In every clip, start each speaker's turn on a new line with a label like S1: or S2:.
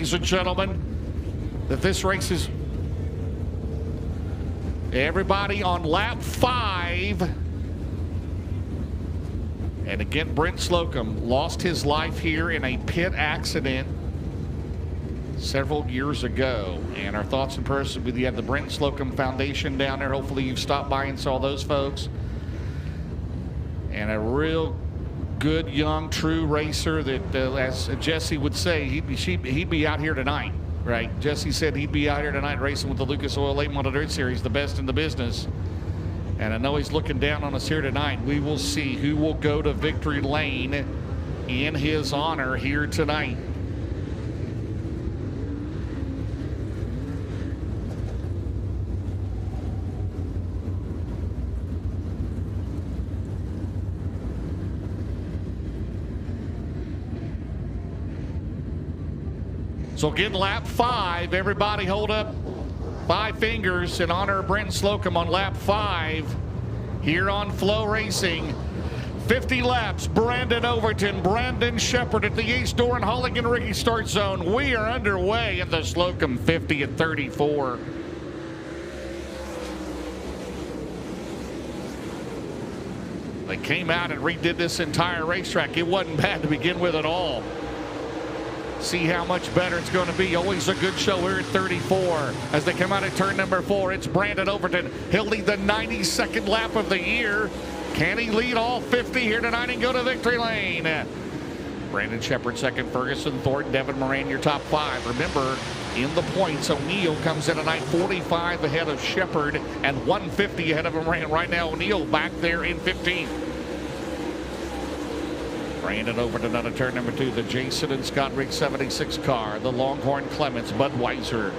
S1: ladies and gentlemen, that this race is everybody on lap 5. And again, Brent Slocum lost his life here in a pit accident several years ago. And our thoughts and prayers with you. Have the Brent Slocum Foundation down there. Hopefully you've stopped by and saw those folks. And a real good, young, true racer that, as Jesse would say, he'd be out here tonight, right? Jesse said he'd be out here tonight racing with the Lucas Oil Late Model Dirt Series, the best in the business. And I know he's looking down on us here tonight. We will see who will go to victory lane in his honor here tonight. So again, lap 5, everybody hold up 5 fingers in honor of Brent Slocum on lap 5 here on Flow Racing. 50 laps, Brandon Overton, Brandon Shepard at the East Door and Holligan Ricky start zone. We are underway at the Slocum 50 at 34. They came out and redid this entire racetrack. It wasn't bad to begin with at all. See how much better it's going to be. Always a good show here at 34. As they come out at turn number 4, it's Brandon Overton. He'll lead the 92nd lap of the year. Can he lead all 50 here tonight and go to victory lane? Brandon Shepard second, Ferguson, Thornton, Devin Moran, your top 5. Remember, in the points, O'Neal comes in tonight 45 ahead of Shepard and 150 ahead of Moran. Right now, O'Neal back there in 15th. Brandon Overton out of turn number 2, the Jason and Scott Riggs 76 car, the Longhorn Clements, Budweiser.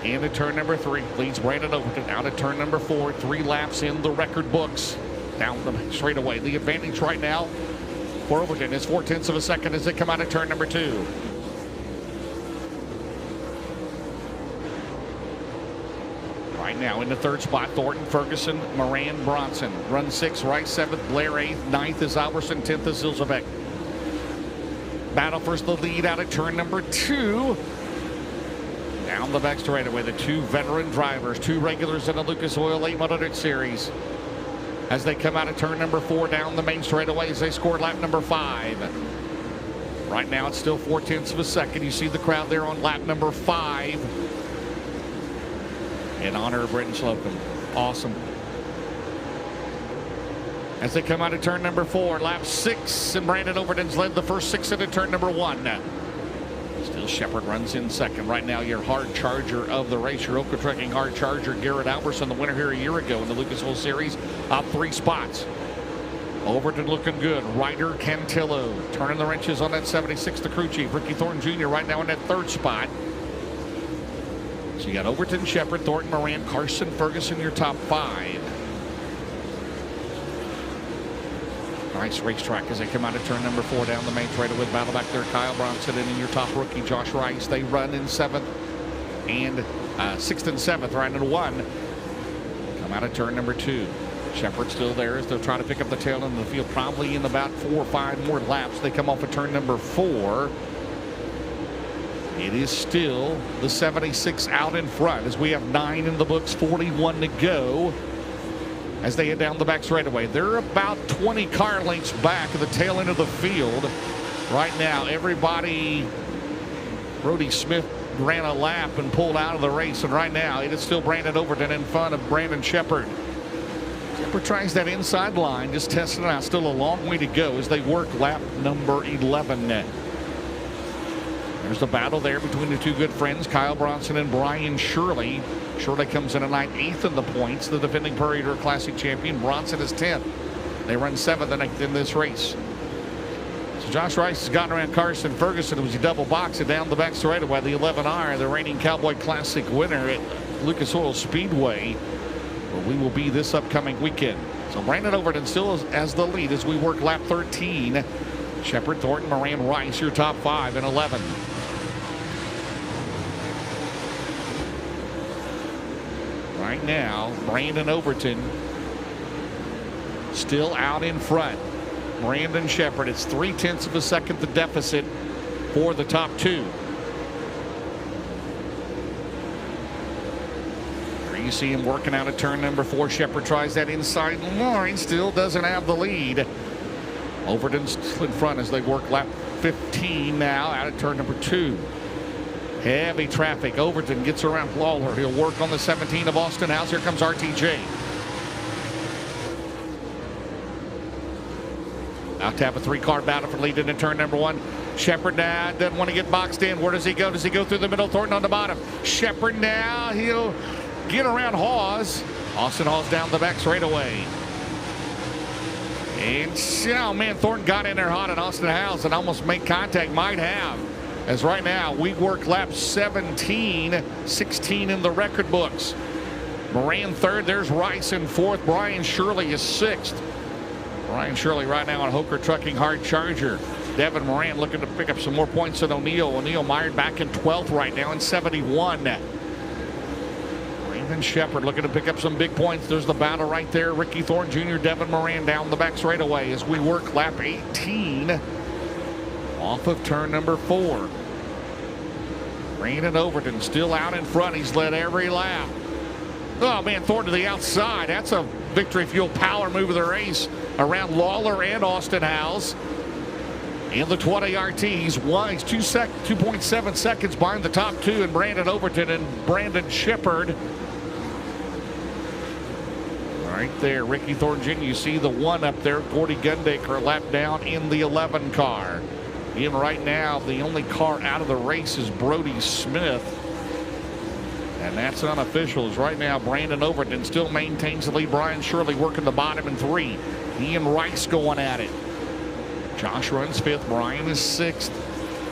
S1: Into turn number 3, leads Brandon Overton out of turn number 4, 3 laps in the record books. Down the straightaway. The advantage right now for Overton is 0.4 of a second as they come out of turn number 2. Right now in the 3rd spot, Thornton, Ferguson, Moran, Bronson. Run 6, Rice 7th, Blair 8th, 9th is Alverson, 10th is Zilzevec. Battle for the lead out of turn number 2. Down the back straightaway, the 2 veteran drivers, 2 regulars in the Lucas Oil Late Model Dirt Series. As they come out of turn number 4 down the main straightaway as they scored lap number 5. Right now it's still 0.4 of a second. You see the crowd there on lap number 5. In honor of Brent Slocum. Awesome. As they come out of turn number 4, lap 6, and Brandon Overton's led the first 6 into turn number 1. Still Shepard runs in second. Right now your hard charger of the race, your Oka Trekking hard charger, Garrett Alverson, the winner here a year ago in the Lucas Oil Series, up 3 spots. Overton looking good. Ryder Cantillo turning the wrenches on that 76, the crew chief. Ricky Thornton Jr. right now in that 3rd spot. So you got Overton, Shepard, Thornton, Moran, Carson, Ferguson, your top 5. Nice racetrack as they come out of turn number 4 down the main straight with battle back there. Kyle Bronson and in your top rookie, Josh Rice. They run in 7th and 6th and 7th, right into 1. Come out of turn number 2. Shepard still there as they'll try to pick up the tail end of the field, probably in about 4 or 5 more laps. They come off of turn number 4. It is still the 76 out in front as we have 9 in the books, 41 to go as they head down the back straightaway. They're about 20 car lengths back at the tail end of the field. Right now, everybody, Brody Smith ran a lap and pulled out of the race, and right now it is still Brandon Overton in front of Brandon Shepard. Shepard tries that inside line, just testing it out. Still a long way to go as they work lap number 11. There's the battle there between the 2 good friends, Kyle Bronson and Brian Shirley. Shirley comes in tonight 8th in the points, the defending Prairie Tour Classic champion. Bronson is 10th. They run 7th and 8th in this race. So Josh Rice has gotten around Carson Ferguson, who's a double box it down the back straightaway. The 11R, the reigning Cowboy Classic winner at Lucas Oil Speedway, where we will be this upcoming weekend. So Brandon Overton still as the lead as we work lap 13. Shepard, Thornton, Moran, Rice, your top 5 and 11. Right now, Brandon Overton still out in front. Brandon Shepard, it's 0.3 of a second the deficit for the top 2. you see him working out of turn number 4. Shepard tries that inside line, still doesn't have the lead. Overton's in front as they work lap 15 now out of turn number 2. Heavy traffic. Overton gets around Lawler. He'll work on the 17 of Austin House. Here comes RTJ. Out to have a 3-car battle for lead into turn number 1. Shepard now doesn't want to get boxed in. Where does he go? Does he go through the middle? Thornton on the bottom. Shepard now. He'll get around Hawes. Austin Hawes down the back straightaway. And oh man, Thornton got in there hot at Austin House and almost made contact. Might have. As right now, we work lap 17, 16 in the record books. Moran 3rd. There's Rice in 4th. Brian Shirley is 6th. Brian Shirley right now on Hoker Trucking Hard Charger. Devin Moran looking to pick up some more points than O'Neill. O'Neill mired back in 12th right now in 71. Raymond Shepard looking to pick up some big points. There's the battle right there. Ricky Thornton Jr., Devin Moran down the back straightaway as we work lap 18 off of turn number 4. Brandon Overton still out in front. He's led every lap. Oh man, Thornton to the outside. That's a Victory Fuel power move of the race around Lawler and Austin House. In the 20 RT, he's 2.7 seconds behind the top 2 and Brandon Overton and Brandon Shepard. Right there, Ricky Thornton Jr. You see the 1 up there. Gordy Gundaker a lap down in the 11 car. And right now, the only car out of the race is Brody Smith. And that's unofficial. As right now, Brandon Overton still maintains the lead. Brian Shirley working the bottom in 3. He and Rice going at it. Josh runs 5th. Brian is 6th.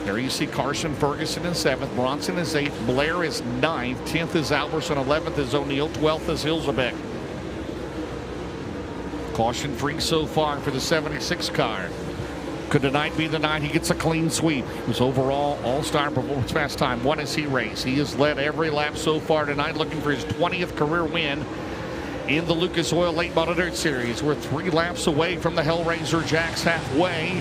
S1: There you see Carson Ferguson in 7th. Bronson is 8th. Blair is 9th. 10th is Alberson. 11th is O'Neill. 12th is Hilzebeck. Caution free so far for the 76 car. Could tonight be the night he gets a clean sweep? His overall all-star performance fast time. What has he raced? He has led every lap so far tonight, looking for his 20th career win in the Lucas Oil Late Model Dirt Series. We're 3 laps away from the Hellraiser Jacks halfway.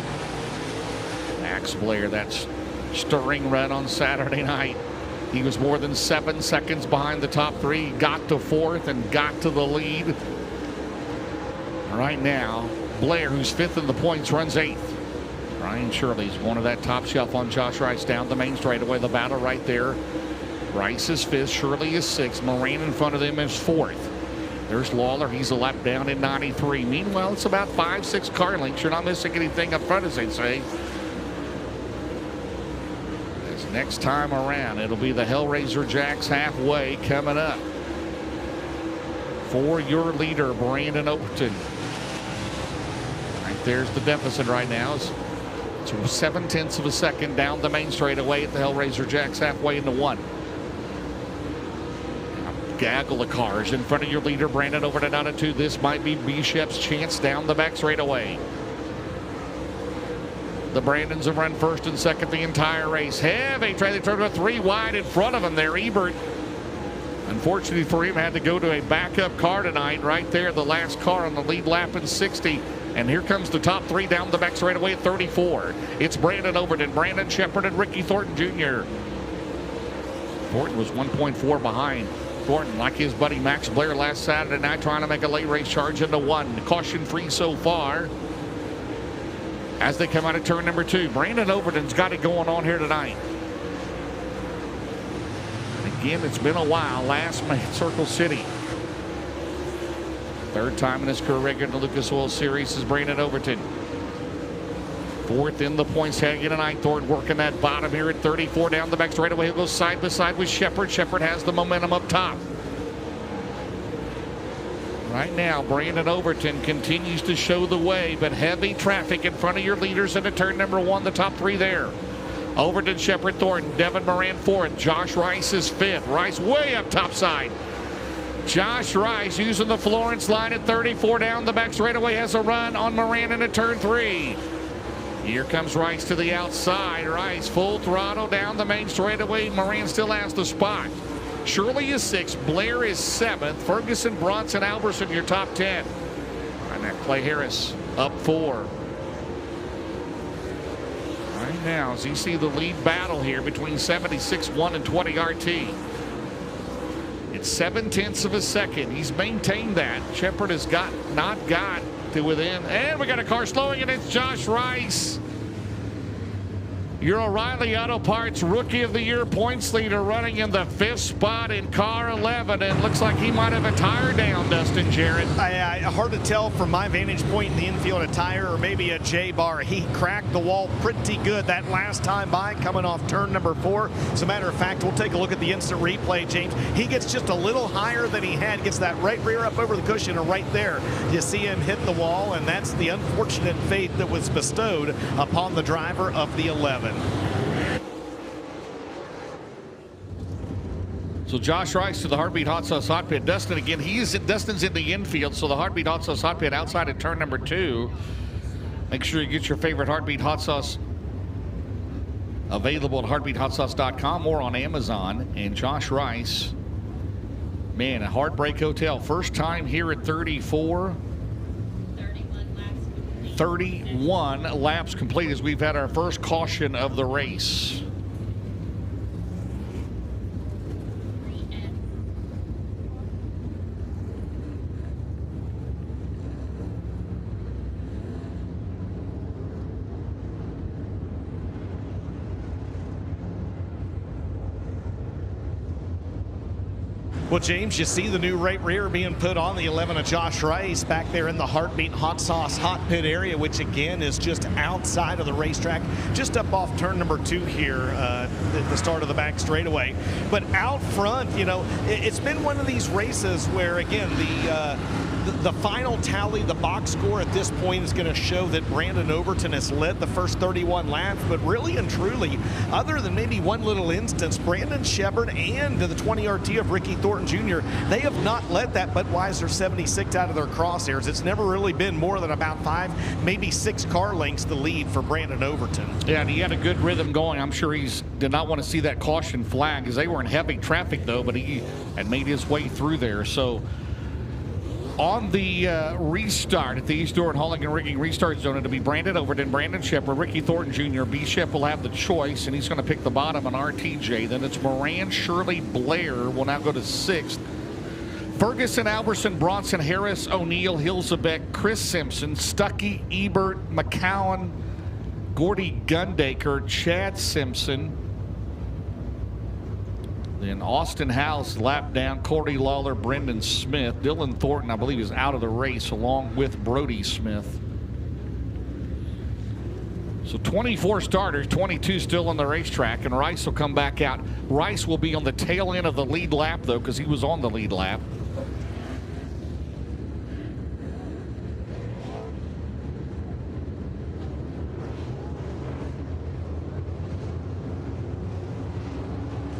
S1: Max Blair, that's stirring run on Saturday night. He was more than 7 seconds behind the top 3. Got to 4th and got to the lead. Right now, Blair, who's 5th in the points, runs 8th. Brian Shirley's one of that top shelf on Josh Rice down the main straightaway. The battle right there. Rice is 5th. Shirley is 6th. Moran in front of them is 4th. There's Lawler. He's a lap down in 93. Meanwhile, it's about 5-6 car lengths. You're not missing anything up front, as they say. This next time around, it'll be the Hellraiser Jacks halfway coming up. For your leader, Brandon Overton. Right there's the deficit right now. It's 7/10 of a second down the main straightaway at the Hellraiser Jacks halfway into 1. Gaggle of cars in front of your leader, Brandon Overton out of 2. This might be Bishop's chance down the back straightaway. The Brandons have run 1st and 2nd the entire race. Heavy try. They turned a 3 wide in front of him there. Ebert, unfortunately for him, had to go to a backup car tonight. Right there, the last car on the lead lap in 60. And here comes the top 3 down the back straightaway at 34. It's Brandon Overton, Brandon Shepard, and Ricky Thornton Jr. Thornton was 1.4 behind. Thornton, like his buddy Max Blair last Saturday night, trying to make a late race charge into 1. Caution free so far as they come out of turn number 2. Brandon Overton's got it going on here tonight. And again, it's been a while. Last May, Circle City. 3rd time in his career in the Lucas Oil Series is Brandon Overton. 4th in the points tagging tonight. Thornton working that bottom here at 34 down the back straightaway. He'll go side by side with Shepard. Shepard has the momentum up top. Right now, Brandon Overton continues to show the way, but heavy traffic in front of your leaders into turn number 1. The top 3 there. Overton, Shepard, Thornton, Devin Moran 4th. Josh Rice is 5th. Rice way up top side. Josh Rice using the Florence line at 34 down the back straightaway, has a run on Moran into turn 3. Here comes Rice to the outside. Rice full throttle down the main straightaway. Moran still has the spot. Shirley is 6th. Blair is 7th. Ferguson, Bronson, Alberson, your top 10. And that Clay Harris up 4. Right now, as you see the lead battle here between 76-1 and 20 RT. It's 0.7 of a second. He's maintained that. Shepard has not got to within. And we got a car slowing, and it's Josh Rice. Your O'Reilly Auto Parts Rookie of the Year points leader, running in the 5th spot in car 11, and looks like he might have a tire down, Dustin Jarrett.
S2: Hard to tell from my vantage point in the infield, a tire or maybe a J-bar. He cracked the wall pretty good that last time by, coming off turn number 4. As a matter of fact, we'll take a look at the instant replay, James. He gets just a little higher than he had, gets that right rear up over the cushion, and right there you see him hit the wall, and that's the unfortunate fate that was bestowed upon the driver of the 11.
S1: So Josh Rice to the Heartbeat Hot Sauce Hot Pit. Dustin's in the infield, so the Heartbeat Hot Sauce Hot Pit outside of turn number 2. Make sure you get your favorite Heartbeat Hot Sauce available at heartbeathotsauce.com or on Amazon. And Josh Rice, man, a Heartbreak Hotel. First time here at 34. 31 laps complete as we've had our first caution of the race.
S2: Well, James, you see the new right rear being put on the 11 of Josh Rice back there in the Heartbeat Hot Sauce Hot Pit area, which again is just outside of the racetrack, just up off turn number 2 here at the start of the back straightaway. But out front, you know, it's been one of these races where, again, the final tally, the box score at this point is going to show that Brandon Overton has led the first 31 laps, but really and truly, other than maybe one little instance, Brandon Shepard and the 20 RT of Ricky Thornton Jr., they have not let that Budweiser 76 out of their crosshairs. It's never really been more than about 5, maybe 6 car lengths the lead for Brandon Overton.
S1: Yeah, and he had a good rhythm going. I'm sure he did not want to see that caution flag, as they were in heavy traffic, though, but he had made his way through there. So on the restart at the East Door and Hauling and Rigging restart zone, it'll be Brandon Overton, Brandon Shepard, Ricky Thornton Jr. B-Shep will have the choice, and he's going to pick the bottom on RTJ. Then it's Moran, Shirley, Blair will now go to 6th. Ferguson, Alberson, Bronson, Harris, O'Neill, Hilzebeck, Chris Simpson, Stuckey, Ebert, McCowan, Gordy Gundaker, Chad Simpson. Then Austin House lapped down, Cordy Lawler, Brendan Smith. Dylan Thornton, I believe, is out of the race along with Brody Smith. So 24 starters, 22 still on the racetrack, and Rice will come back out. Rice will be on the tail end of the lead lap, though, because he was on the lead lap.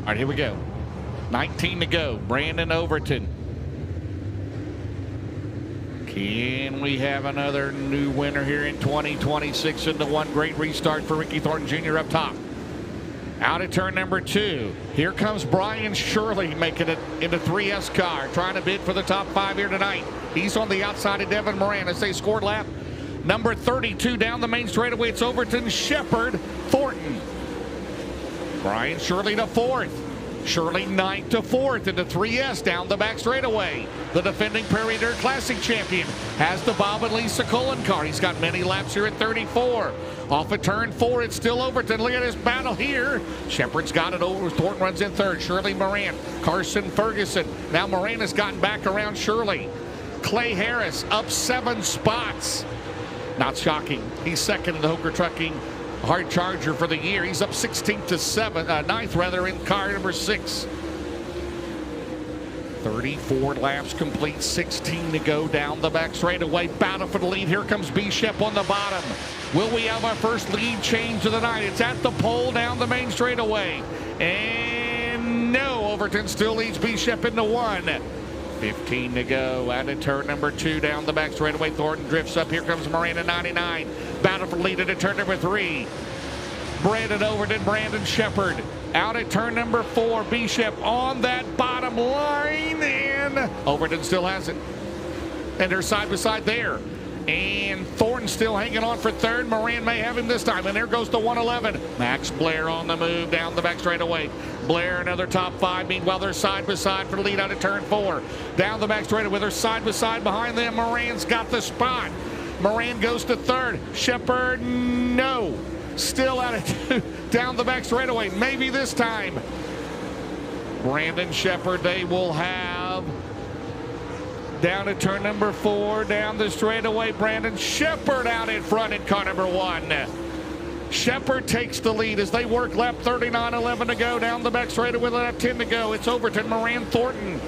S1: All right, here we go. 19 to go. Brandon Overton. Can we have another new winner here in 2026 into one? Great restart for Ricky Thornton Jr. up top. Out at turn number 2. Here comes Brian Shirley making it into 3S car, trying to bid for the top 5 here tonight. He's on the outside of Devin Moran as they scored lap number 32 down the main straightaway. It's Overton, Shepard, Thornton. Brian Shirley to 4th. Shirley 9th to 4th into 3S down the back straightaway. The defending Prairie Dirt Classic champion has the Bob and Lisa Cullen car. He's got many laps here at 34. Off at turn 4, it's still Overton. Look at this battle here. Shepard's got it over. Thornton runs in 3rd. Shirley Moran, Carson Ferguson. Now Moran has gotten back around Shirley. Clay Harris up 7 spots. Not shocking. He's 2nd in the Hooker Trucking Hard Charger for the year. He's up 16th to 9th rather in car number 6. 34 laps complete, 16 to go down the back straightaway. Battle for the lead. Here comes B-Shep on the bottom. Will we have our first lead change of the night? It's at the pole down the main straightaway. And no, Overton still leads B-Shep into 1. 15 to go. Out of turn number 2 down the back straightaway. Thornton drifts up. Here comes Moran at 99. Battle for lead at turn number 3. Brandon Overton, Brandon Shepard. Out at turn number 4. B-Shep on that bottom line. And Overton still has it. And they're side by side there. And Thornton still hanging on for 3rd. Moran may have him this time. And there goes the 111. Max Blair on the move down the back straightaway. Blair, another top 5. Meanwhile, they're side by side for the lead out of turn 4. Down the back straightaway, they're side by side behind them. Moran's got the spot. Moran goes to third. Shepard, no. Still out of 2. Down the back straightaway. Maybe this time. Brandon Shepard, they will have down to turn number 4, down the straightaway. Brandon Shepard out in front in car number 1. Shepard takes the lead as they work lap 39, 11 to go. Down the back straightaway with lap 10 to go. It's Overton, Moran, Thornton.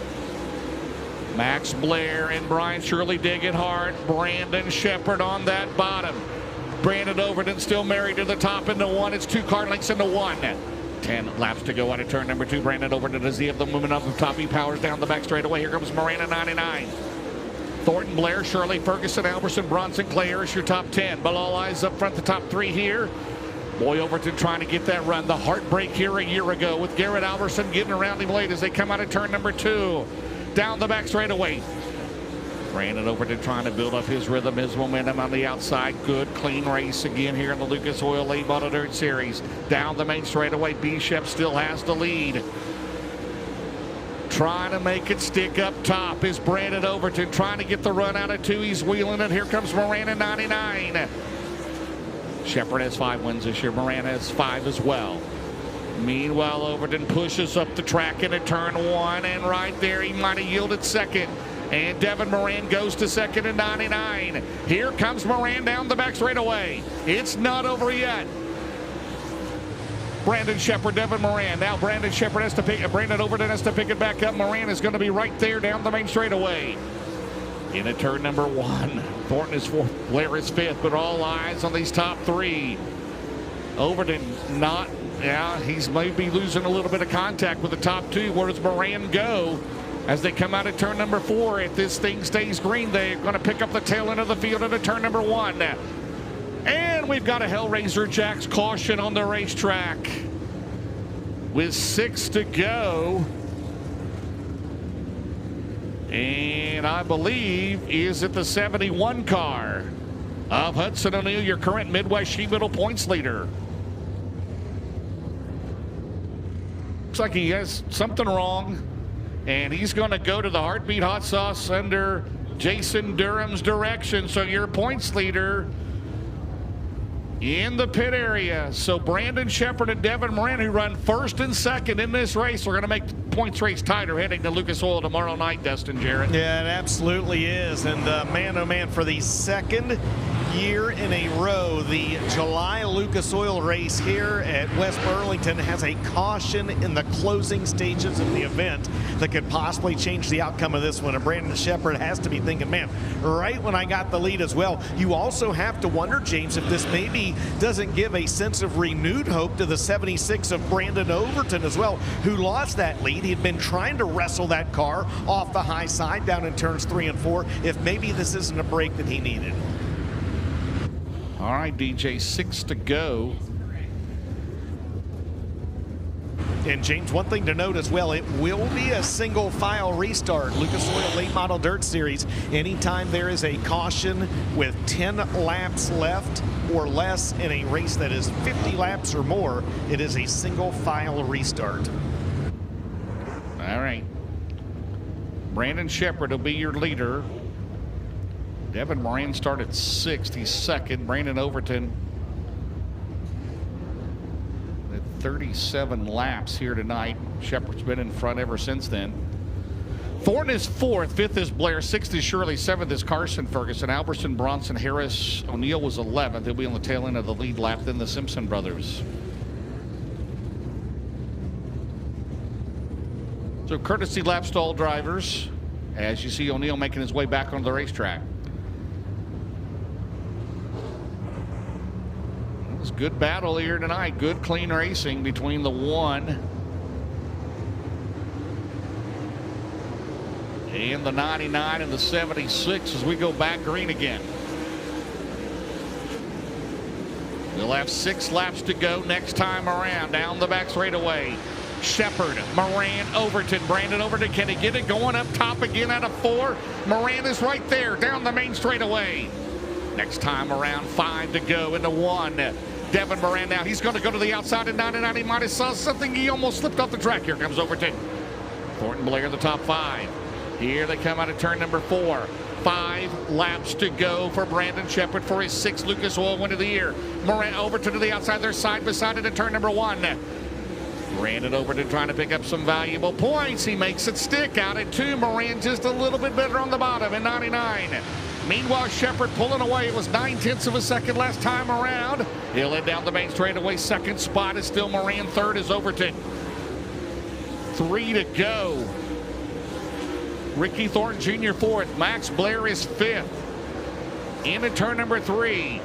S1: Max Blair and Brian Shirley digging hard. Brandon Shepard on that bottom. Brandon Overton still married to the top into 1. It's 2 car lengths into 1. 10 laps to go out of turn number 2. Brandon Overton does the movement up the top. He powers down the back straightaway. Here comes Moran at 99. Thornton, Blair, Shirley, Ferguson, Alberson, Bronson, Clay Harris, your top 10. Bilal Eyes up front, the top 3 here. Boy Overton trying to get that run. The heartbreak here a year ago with Garrett Alberson getting around him late as they come out of turn number 2. Down the back straightaway. Brandon Overton trying to build up his rhythm, his momentum on the outside. Good, clean race again here in the Lucas Oil Late Model Dirt Series. Down the main straightaway, B-Shep still has the lead. Trying to make it stick up top is Brandon Overton. Trying to get the run out of 2. He's wheeling it. Here comes Moran at 99. Shepard has 5 wins this year. Moran has 5 as well. Meanwhile, Overton pushes up the track into turn 1. And right there, he might have yielded second. And Devin Moran goes to second at 99. Here comes Moran down the back straightaway. It's not over yet. Brandon Shepard, Devin Moran. Now Brandon Shepard has to pick. Brandon Overton has to pick it back up. Moran is going to be right there down the main straightaway. Into turn number 1. Thornton is 4th. Blair is 5th. But all eyes on these top 3. Overton not. Yeah, he's maybe losing a little bit of contact with the top 2. Where does Moran go? As they come out of turn number 4, if this thing stays green, they're going to pick up the tail end of the field into turn number 1. And we've got a Hellraiser Jack's caution on the racetrack. With 6 to go. And I believe is it the 71 car of Hudson O'Neal, your current Midwest Sheet Metal points leader. Looks like he has something wrong. And he's going to go to the Heartbeat Hot Sauce under Jason Durham's direction. So your points leader in the pit area. So Brandon Shepard and Devin Moran, who run 1st and 2nd in this race, are going to make the points race tighter heading to Lucas Oil tomorrow night, Dustin Jarrett.
S2: Yeah, it absolutely is. And man, oh man, for the 2nd year in a row, the July Lucas Oil race here at West Burlington has a caution in the closing stages of the event that could possibly change the outcome of this one. And Brandon Shepard has to be thinking, man, right when I got the lead as well. You also have to wonder, James, if this maybe doesn't give a sense of renewed hope to the 76 of Brandon Overton as well, who lost that lead. He had been trying to wrestle that car off the high side down in turns 3 and 4. If maybe this isn't a break that he needed.
S1: All right, DJ, 6 to go.
S2: And James, one thing to note as well, it will be a single file restart. Lucas Oil Late Model Dirt Series. Anytime there is a caution with 10 laps left or less in a race that is 50 laps or more, it is a single file restart.
S1: All right. Brandon Shepard will be your leader. Devin Moran started 6th. He's 2nd. Brandon Overton at 37 laps here tonight. Shepard's been in front ever since then. Thornton is 4th. 5th is Blair. 6th is Shirley. 7th is Carson Ferguson. Alberson, Bronson, Harris. O'Neal was 11th. He'll be on the tail end of the lead lap. Then the Simpson brothers. So courtesy laps to all drivers. As you see O'Neal making his way back onto the racetrack. It was good battle here tonight. Good clean racing between the 1 and the 99 and the 76 as we go back green again. We'll have 6 laps to go next time around. Down the back straightaway. Shepard, Moran, Overton. Brandon Overton, can he get it going up top again out of 4? Moran is right there down the main straightaway. Next time around, 5 to go into 1. Devin Moran now. He's going to go to the outside at 99. He might have saw something. He almost slipped off the track. Here comes Overton. Thornton Blair, the top 5. Here they come out of turn number 4. 5 laps to go for Brandon Sheppard for his 6th Lucas Oil win of the year. Moran Overton to the outside. They're side by side at turn number 1. Brandon Overton trying to pick up some valuable points. He makes it stick out at 2. Moran just a little bit better on the bottom at 99. Meanwhile, Sheppard pulling away. It was 9/10 of a second last time around. He'll head down the main straightaway. Second spot is still Moran. Third is Overton. 3 to go. Ricky Thornton Jr. 4th. Max Blair is 5th. Into turn number 3.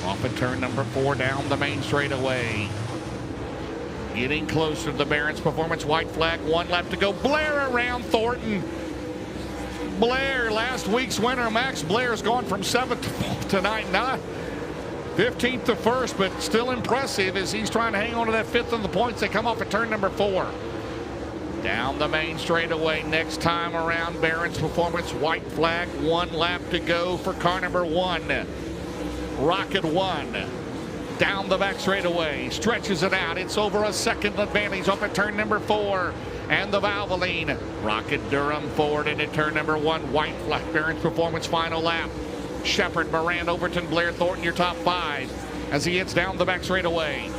S1: Off at turn number 4 down the main straightaway. Getting closer to the Barron's Performance white flag. 1 lap to go. Blair around Thornton. Blair, last week's winner. Max Blair has gone from 7th to 9th. Not 15th to 1st, but still impressive as he's trying to hang on to that 5th in the points. They come off at turn number 4. Down the main straightaway next time around. Barron's Performance white flag. 1 lap to go for car number 1. Rocket 1. Down the back straightaway. Stretches it out. It's over a second advantage off at turn number 4. And the Valvoline. Rocket Durham forward into turn number 1. White flag. Barron's Performance final lap. Sheppard, Moran, Overton, Blair, Thornton, your top 5 as he hits down the back straightaway.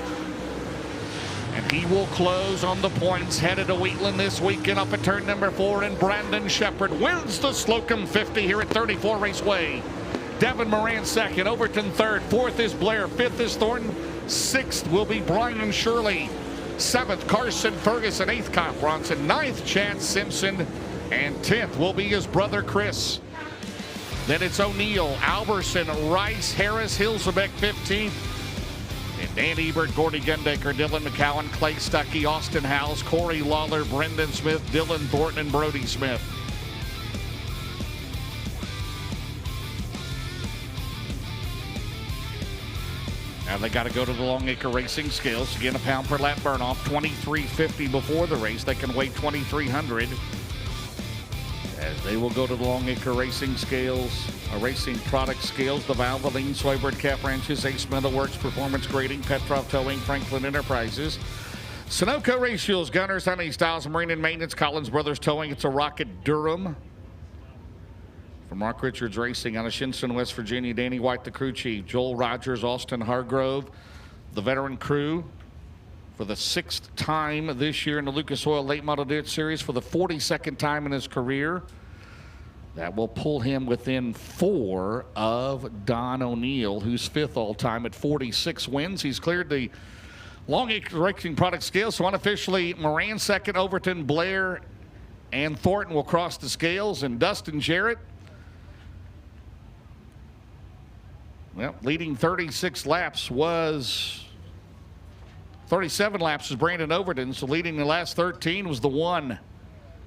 S1: And he will close on the points headed to Wheatland this weekend up at turn number 4. And Brandon Sheppard wins the Slocum 50 here at 34 Raceway. Devin Moran 2nd, Overton 3rd, 4th is Blair, 5th is Thornton, 6th will be Brian Shirley, 7th Carson Ferguson, 8th Kyle Bronson, 9th Chad Simpson, and 10th will be his brother Chris. Then it's O'Neill, Alberson, Rice, Harris, Hilsebeck 15th. And Dan Ebert, Gordy Gundaker, Dylan McCowan, Clay Stuckey, Austin Howes, Corey Lawler, Brendan Smith, Dylan Thornton, and Brody Smith. Now they got to go to the Longacre Racing scales. Again, a pound per lap burn off. 23.50 before the race. They can weigh 2,300. As they will go to the Longacre Racing scales, racing product scales, the Valvoline, Swaybird Cap Ranches, Ace Metal Works, Performance Grading, Petrov Towing, Franklin Enterprises, Sunoco Ratios, Gunners, Honey Styles, Marine and Maintenance, Collins Brothers Towing. It's a Rocket Durham. From Mark Richards Racing out of Shinson, West Virginia, Danny White, the crew chief, Joel Rogers, Austin Hargrove, the veteran crew for the 6th time this year in the Lucas Oil Late Model Dirt Series for the 42nd time in his career. That will pull him within 4 of Don O'Neill, who's 5th all-time at 46 wins. He's cleared the Longacre Racing product scale, so unofficially Moran 2nd, Overton, Blair, and Thornton will cross the scales, and Dustin Jarrett, well, leading 36 laps was 37 laps was Brandon Overton, so leading the last 13 was the 1.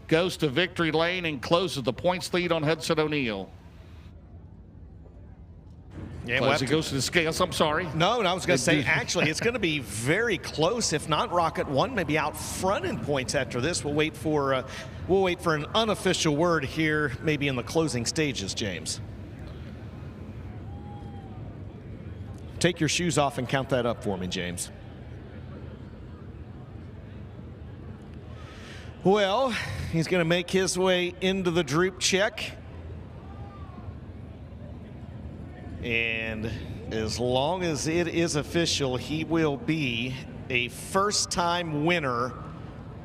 S1: Goes to victory lane and closes the points lead on Hudson O'Neill. Yeah, as he goes to the scales, I'm sorry.
S2: No, I was going to say, actually, it's going to be very close. If not, Rocket 1 may be out front in points after this. We'll wait for an unofficial word here, maybe in the closing stages, James. Take your shoes off and count that up for me, James. Well, he's going to make his way into the droop check. And as long as it is official, he will be a first-time winner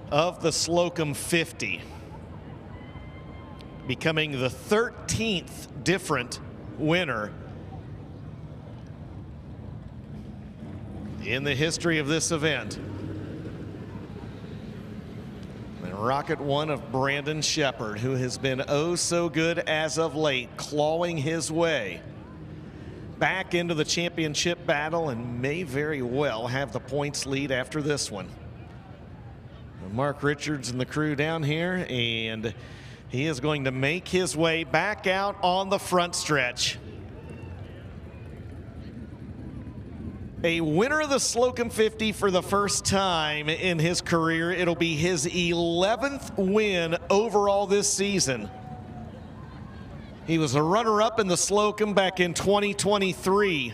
S2: of the Slocum 50, becoming the 13th different winner in the history of this event. And Rocket 1 of Brandon Sheppard, who has been oh so good as of late, clawing his way back into the championship battle and may very well have the points lead after this one. Mark Richards and the crew down here, and he is going to make his way back out on the front stretch. A winner of the Slocum 50 for the first time in his career. It'll be his 11th win overall this season. He was a runner-up in the Slocum back in 2023.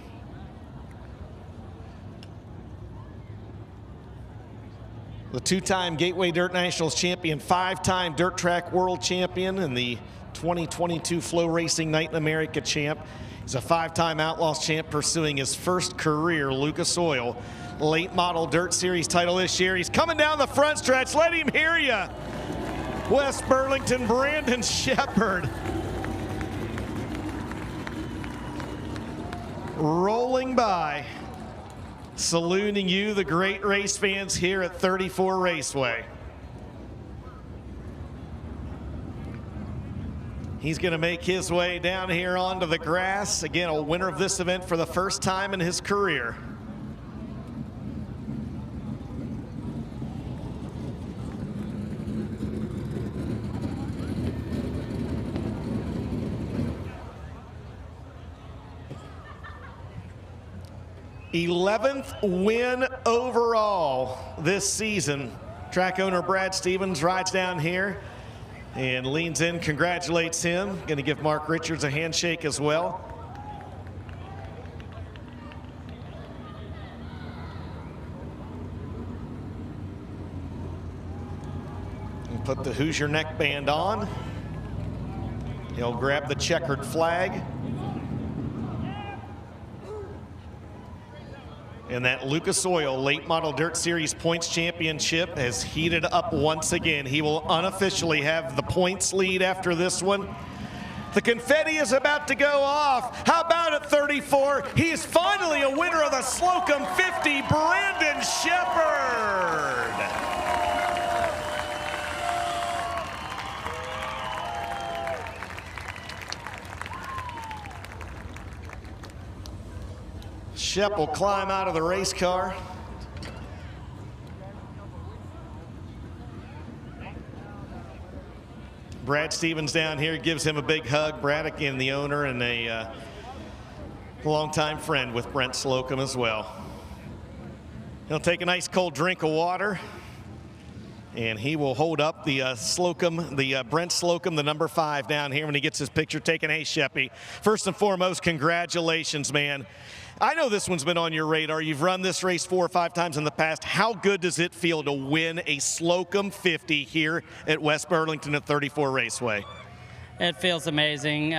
S2: The two-time Gateway Dirt Nationals champion, five-time Dirt Track World Champion, and the 2022 Flow Racing Night in America champ. He's a five-time Outlaws champ pursuing his first career Lucas Oil late model Dirt Series title this year. He's coming down the front stretch. Let him hear you. West Burlington, Brandon Shepard. Rolling by, saluting you, the great race fans here at 34 Raceway. He's going to make his way down here onto the grass. Again, a winner of this event for the first time in his career. th win overall this season. Track owner Brad Stevens rides down here and leans in, congratulates him. Going to give Mark Richards a handshake as well. And put the Hoosier neckband on. He'll grab the checkered flag. And that Lucas Oil Late Model Dirt Series Points Championship has heated up once again. He will unofficially have the points lead after this one. The confetti is about to go off. How about at 34? He is finally a winner of the Slocum 50, Brandon Shepard. Shep will climb out of the race car. Brad Stevens down here gives him a big hug. Brad, again, the owner and a longtime friend with Brent Slocum as well. He'll take a nice cold drink of water, and he will hold up the Slocum, the Brent Slocum, the number 5 down here when he gets his picture taken. Hey, Sheppy, first and foremost, congratulations, man. I know this one's been on your radar. You've run this race 4 or 5 times in the past. How good does it feel to win a Slocum 50 here at West Burlington at 34 Raceway?
S3: It feels amazing.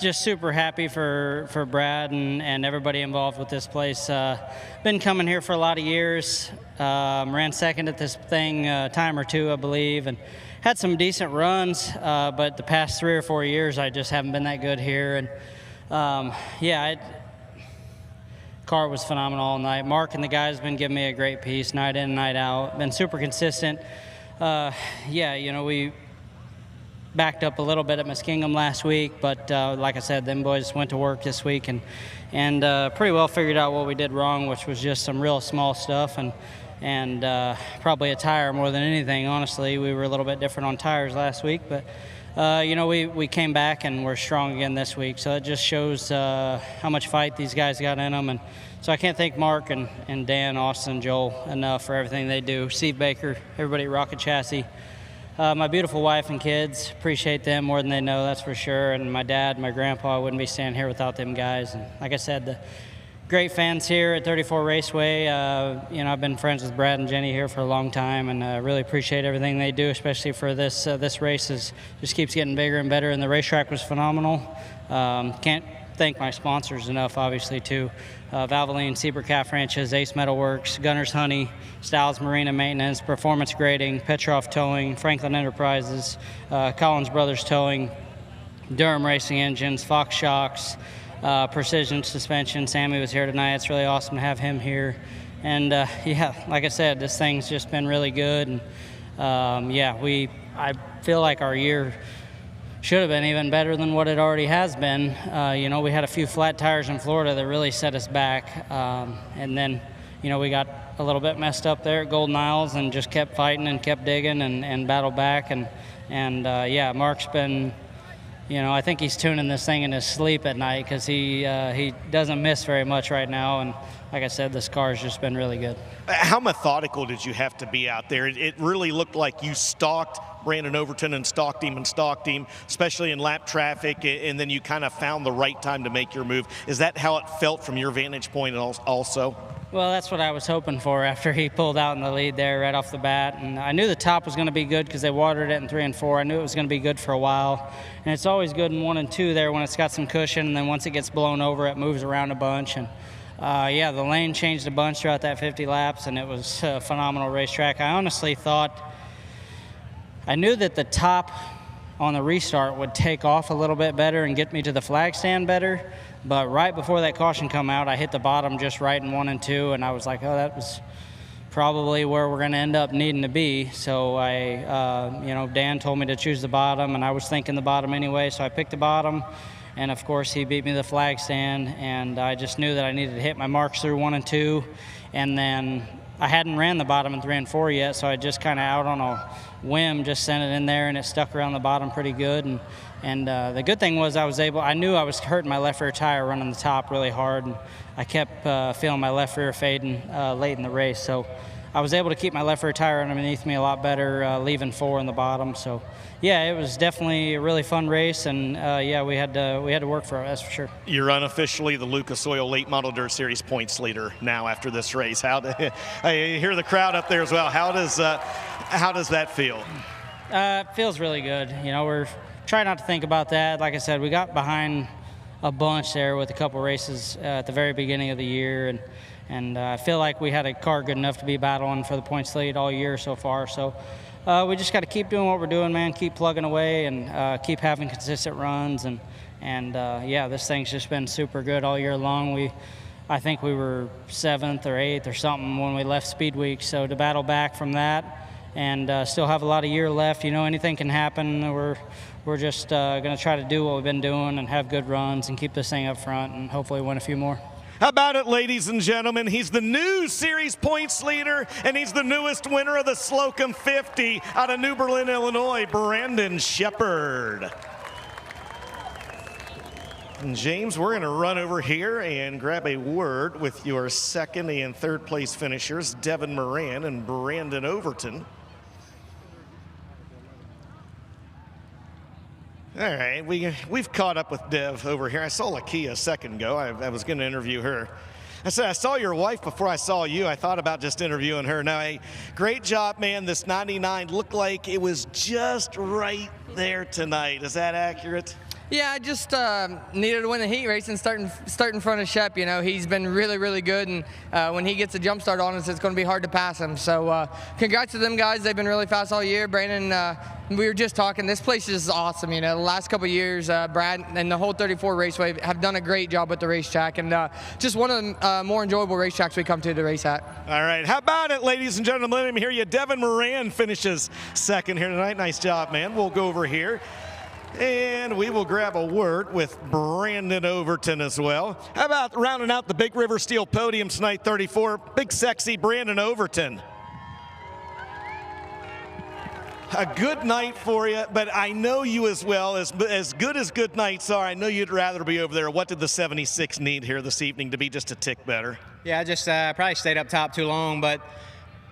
S3: Just super happy for Brad and everybody involved with this place. Been coming here for a lot of years. Ran second at this thing a time or two, I believe, and had some decent runs. But the past 3 or 4 years, I just haven't been that good here. And car was phenomenal all night. Mark and the guys have been giving me a great piece, night in, night out. Been super consistent. We backed up a little bit at Muskingum last week, but like I said, them boys went to work this week and pretty well figured out what we did wrong, which was just some real small stuff and probably a tire more than anything. Honestly, we were a little bit different on tires last week, but we came back and we're strong again this week. So it just shows how much fight these guys got in them. And so I can't thank Mark and Dan, Austin, Joel enough for everything they do. Steve Baker, everybody at Rocket Chassis. My beautiful wife and kids, appreciate them more than they know, that's for sure. And my dad, my grandpa, I wouldn't be standing here without them guys. And like I said, the great fans here at 34 Raceway. I've been friends with Brad and Jenny here for a long time, and really appreciate everything they do, especially for this race. Just keeps getting bigger and better, and the racetrack was phenomenal. Can't thank my sponsors enough, obviously, too. Valvoline, Seabrook Calf Ranches, Ace Metalworks, Gunner's Honey, Styles Marina Maintenance, Performance Grading, Petroff Towing, Franklin Enterprises, Collins Brothers Towing, Durham Racing Engines, Fox Shocks, Precision Suspension. Sammy was here tonight. It's really awesome to have him here. And like I said, this thing's just been really good. And I feel like our year should have been even better than what it already has been. We had a few flat tires in Florida that really set us back. And then, we got a little bit messed up there at Golden Isles and just kept fighting and kept digging and battled back. And Mark's been, I think he's tuning this thing in his sleep at night because he doesn't miss very much right now. And like I said, this car's just been really good.
S2: How methodical did you have to be out there? It really looked like you stalked Brandon Overton and stalked him, especially in lap traffic, and then you kind of found the right time to make your move. Is that how it felt from your vantage point also?
S3: Well, that's what I was hoping for after he pulled out in the lead there right off the bat. And I knew the top was going to be good because they watered it in 3 and 4. I knew it was going to be good for a while. And it's always good in 1 and 2 there when it's got some cushion. And then once it gets blown over, it moves around a bunch. And yeah, the lane changed a bunch throughout that 50 laps, and it was a phenomenal racetrack. I honestly thought, I knew that the top on the restart would take off a little bit better and get me to the flag stand better. But right before that caution come out, I hit the bottom just right in 1 and 2, and I was like, oh, that was probably where we're going to end up needing to be. So Dan told me to choose the bottom, and I was thinking the bottom anyway, so I picked the bottom. And of course, he beat me to the flag stand, and I just knew that I needed to hit my marks through 1 and 2. And then I hadn't ran the bottom in 3 and 4 yet, so I just kind of out on a whim just sent it in there, and it stuck around the bottom pretty good. And the good thing was I knew I was hurting my left rear tire running the top really hard, and I kept feeling my left rear fading late in the race. So I was able to keep my left rear tire underneath me a lot better, leaving 4 in the bottom. So yeah, it was definitely a really fun race, and yeah, we had to work for it, that's for sure.
S2: You're unofficially the Lucas Oil Late Model Dirt Series points leader now after this race. I hear the crowd up there as well. How does that feel?
S3: It feels really good. We're trying not to think about that. Like I said, we got behind a bunch there with a couple races at the very beginning of the year, and I feel like we had a car good enough to be battling for the points lead all year so far. So we just got to keep doing what we're doing, man. Keep plugging away and keep having consistent runs. And yeah, this thing's just been super good all year long. I think we were 7th or 8th or something when we left Speed Week. So to battle back from that and still have a lot of year left, anything can happen. We're just going to try to do what we've been doing and have good runs and keep this thing up front and hopefully win a few more.
S2: How about it, ladies and gentlemen? He's the new series points leader, and he's the newest winner of the Slocum 50 out of New Berlin, Illinois, Brandon Shepard. And James, we're going to run over here and grab a word with your second and third place finishers, Devin Moran and Brandon Overton. All right, we've caught up with Dev over here. I saw Lakia a second ago. I was going to interview her. I said, I saw your wife before I saw you. I thought about just interviewing her. Now, hey, great job, man. This 99 looked like it was just right there tonight. Is that accurate?
S4: Yeah, I just needed to win the heat race and start in front of Shep. He's been really, really good, and when he gets a jump start on us, it's going to be hard to pass him. So congrats to them guys. They've been really fast all year. Brandon, we were just talking. This place is awesome. The last couple of years, Brad and the whole 34 Raceway have done a great job with the racetrack, and just one of the more enjoyable racetracks we come to race at.
S2: All right, how about it, ladies and gentlemen? Let me hear you. Devin Moran finishes second here tonight. Nice job, man. We'll go over here. And we will grab a word with Brandon Overton as well. How about rounding out the Big River Steel podium tonight, 34, big sexy Brandon Overton. A good night for you, but I know you as well, as good as good nights are, I know you'd rather be over there. What did the 76 need here this evening to be just a tick better?
S5: Yeah, I just probably stayed up top too long, but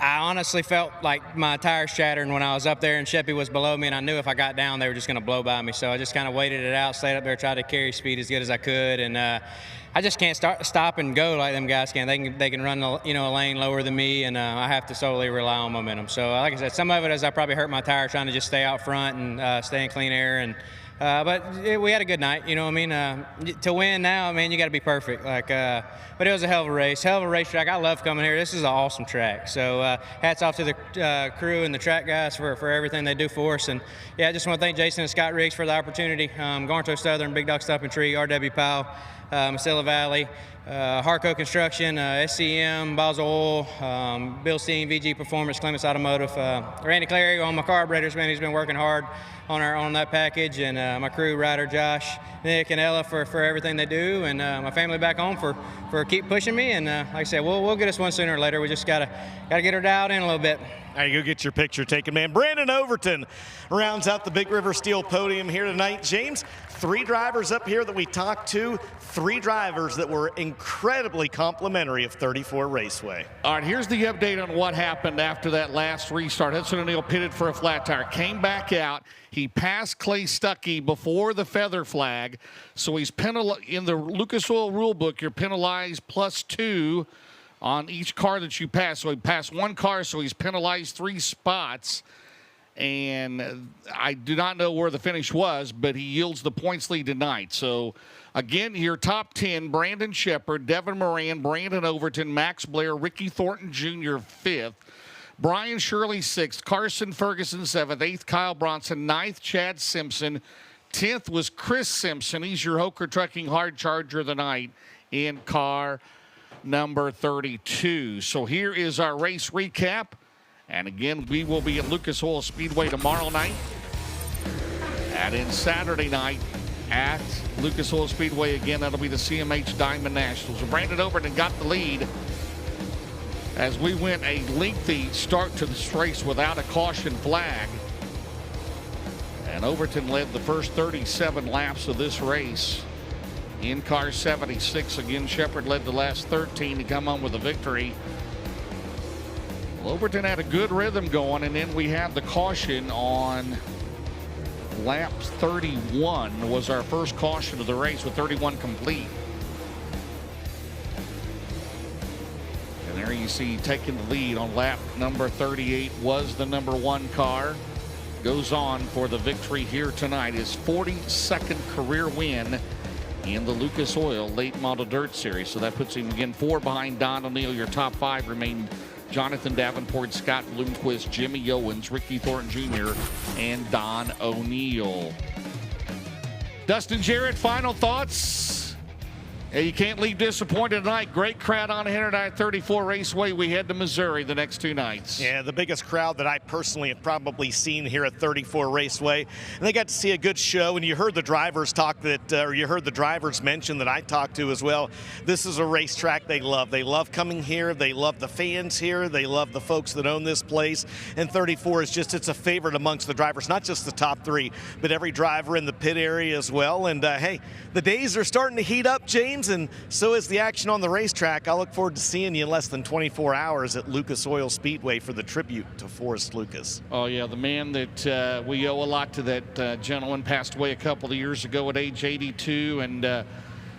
S5: I honestly felt like my tires shattering when I was up there and Sheppy was below me, and I knew if I got down, they were just going to blow by me. So I just kind of waited it out, stayed up there, tried to carry speed as good as I could, and I just can't stop and go like them guys can. They can run a lane lower than me, and I have to solely rely on momentum. So like I said, some of it is I probably hurt my tire trying to just stay out front and stay in clean air, and but we had a good night, to win now, man, you got to be perfect. But it was a hell of a race, hell of a racetrack. I love coming here. This is an awesome track. So hats off to the crew and the track guys for everything they do for us. And yeah, I just want to thank Jason and Scott Riggs for the opportunity. Garnto Southern, Big Dog Stumping Tree, R.W. Powell, Masilla Valley, Harco Construction, SCM, Basel Oil, Bill Steen, VG Performance, Clements Automotive, Randy Clary on my carburetors, man, he's been working hard on that package, and my crew, Ryder, Josh, Nick, and Ella for everything they do, and my family back home for keep pushing me. And like I said, we'll get us one sooner or later. We just gotta get her dialed in a little bit.
S2: All right, go get your picture taken, man. Brandon Overton rounds out the Big River Steel podium here tonight. James, 3 drivers up here that we talked to, 3 drivers that were incredibly complimentary of 34 Raceway.
S1: All right, here's the update on what happened after that last restart. Hudson O'Neill pitted for a flat tire, came back out. He passed Clay Stuckey before the feather flag, so he's penalized. In the Lucas Oil rule book, you're penalized +2 on each car that you pass. So he passed one car, so he's penalized 3 spots. And I do not know where the finish was, but he yields the points lead tonight. So, again, your top 10, Brandon Shepard, Devin Moran, Brandon Overton, Max Blair, Ricky Thornton Jr., 5th. Brian Shirley, 6th. Carson Ferguson, 7th. 8th, Kyle Bronson. 9th, Chad Simpson. 10th was Chris Simpson. He's your Hoker Trucking Hard Charger of the night in car number 32. So here is our race recap. And again, we will be at Lucas Oil Speedway tomorrow night. And in Saturday night at Lucas Oil Speedway again, that'll be the CMH Diamond Nationals. Brandon Overton got the lead as we went a lengthy start to this race without a caution flag. And Overton led the first 37 laps of this race in car 76. Again, Shepard led the last 13 to come on with a victory. Overton had a good rhythm going, and then we had the caution on lap 31 was our first caution of the race with 31 complete. And there you see taking the lead on lap number 38 was the number 1 car. Goes on for the victory here tonight. His 42nd career win in the Lucas Oil Late Model Dirt Series. So that puts him again 4 behind Don O'Neill. Your top 5 remain Jonathan Davenport, Scott Bloomquist, Jimmy Owens, Ricky Thornton Jr., and Don O'Neill. Dustin Jarrett, final thoughts? Hey, you can't leave disappointed tonight. Great crowd on here at 34 Raceway. We head to Missouri the next 2 nights.
S2: Yeah, the biggest crowd that I personally have probably seen here at 34 Raceway. And they got to see a good show. And you heard the drivers talk that, or you heard the drivers mention that I talked to as well. This is a racetrack they love. They love coming here. They love the fans here. They love the folks that own this place. And 34 is just, it's a favorite amongst the drivers, not just the top 3, but every driver in the pit area as well. And hey, the days are starting to heat up, James, and so is the action on the racetrack. I look forward to seeing you in less than 24 hours at Lucas Oil Speedway for the tribute to Forrest Lucas.
S1: Oh, yeah, the man that we owe a lot to. That gentleman passed away a couple of years ago at age 82, and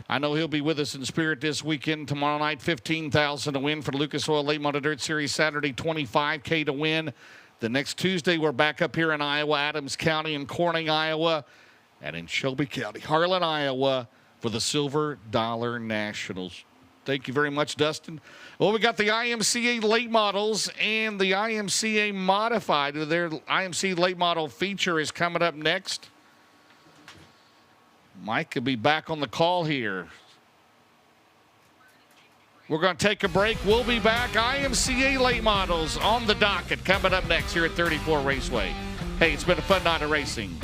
S1: I know he'll be with us in spirit this weekend. Tomorrow night, $15,000 to win for the Lucas Oil Late Model Dirt Series. Saturday, $25K to win. The next Tuesday, we're back up here in Iowa, Adams County and Corning, Iowa, and in Shelby County, Harlan, Iowa, for the Silver Dollar Nationals. Thank you very much, Dustin. Well, we got the IMCA late models and the IMCA modified. Their IMC late model feature is coming up next. Mike could be back on the call here. We're going to take a break. We'll be back. IMCA late models on the docket coming up next here at 34 Raceway. Hey, it's been a fun night of racing.